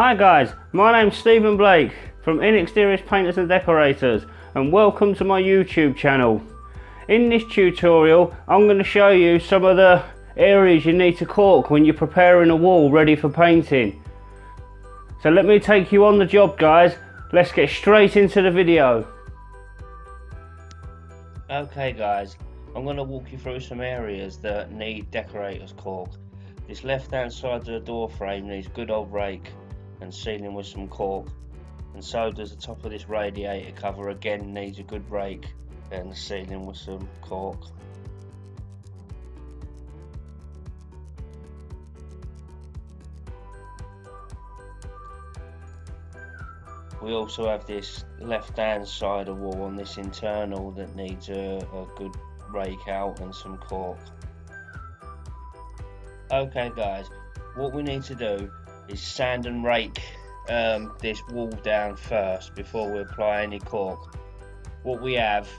Hi guys, my name's Stephen Blake from Inexteriors Painters and Decorators, and welcome to my YouTube channel. In this tutorial I'm going to show you some of the areas you need to caulk when you're preparing a wall ready for painting. So let me take you on the job guys, let's get straight into the video. Okay guys, I'm going to walk you through some areas that need decorators caulk. This left hand side of the door frame needs good old rake and sealing with some caulk, and so does the top of this radiator cover, again needs a good rake and sealing with some caulk. We also have this left hand side of wall on this internal that needs a good rake out and some caulk. Okay guys, what we need to do is sand and rake this wall down first before we apply any caulk. What we have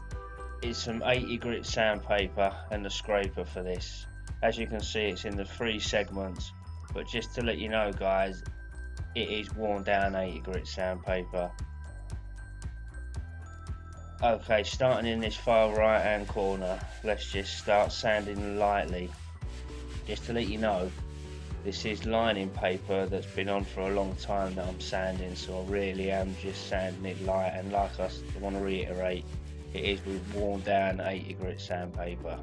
is some 80 grit sandpaper and a scraper for this. As you can see, it's in the 3 segments, but just to let you know guys, it is worn down 80 grit sandpaper. Okay, starting in this far right hand corner, let's just start sanding lightly. Just to let you know, this is lining paper that's been on for a long time that I'm sanding, so I really am just sanding it light, and like I want to reiterate, it is with worn down 80 grit sandpaper.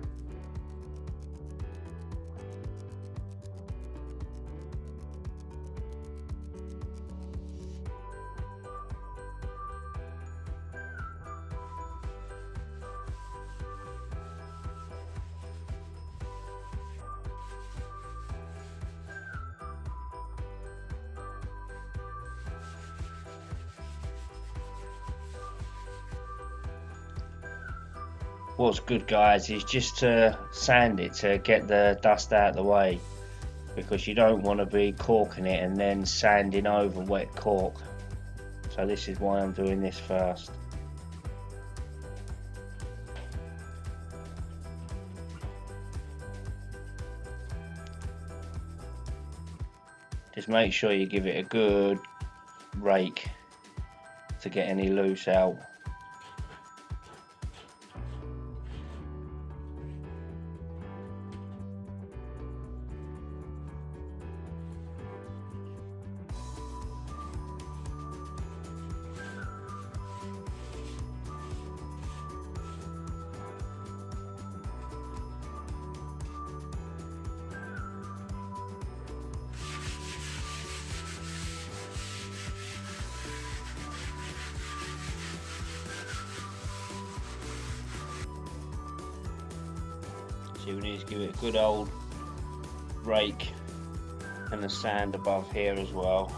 What's good guys is just to sand it to get the dust out of the way, because you don't want to be caulking it and then sanding over wet caulk. So this is why I'm doing this first. Just make sure you give it a good rake to get any loose out. So we need to give it a good old rake and the sand above here as well.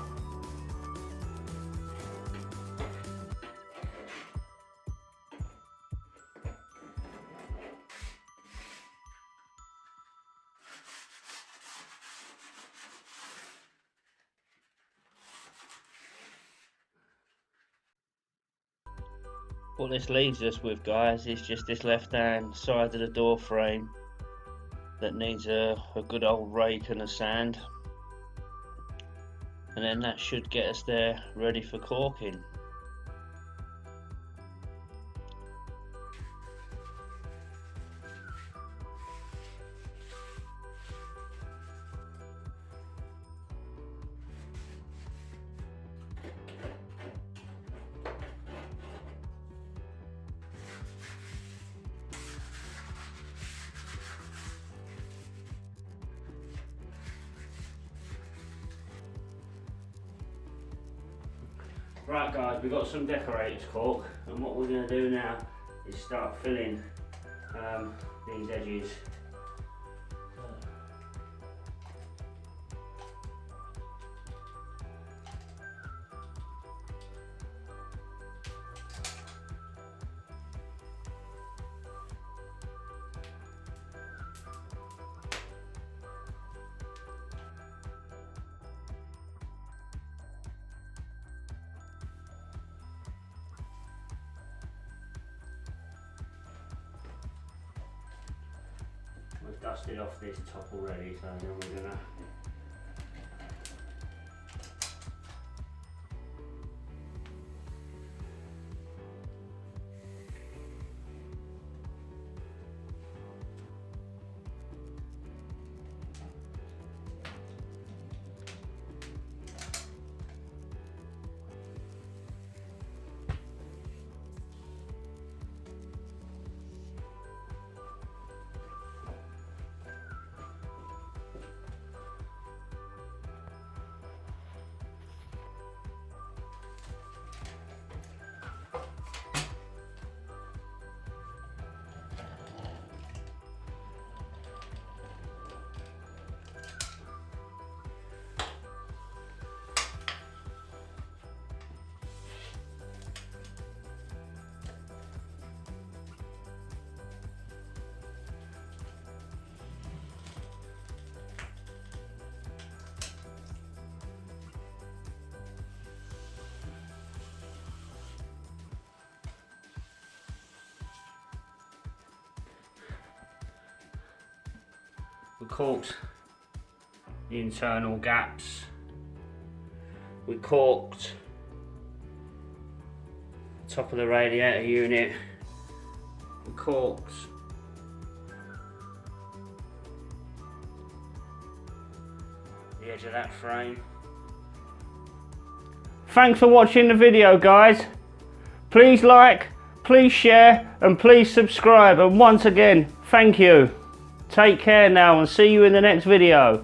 What this leaves us with guys is just this left hand side of the door frame that needs a good old rake and a sand, and then that should get us there ready for caulking. Right guys, we've got some decorators caulk, and what we're going to do now is start filling these edges. We've dusted off this top already, so then we're gonna We caulked the internal gaps. We caulked top of the radiator unit. We caulked the edge of that frame. Thanks for watching the video, guys. Please like, please share, and please subscribe. And once again, thank you. Take care now and see you in the next video.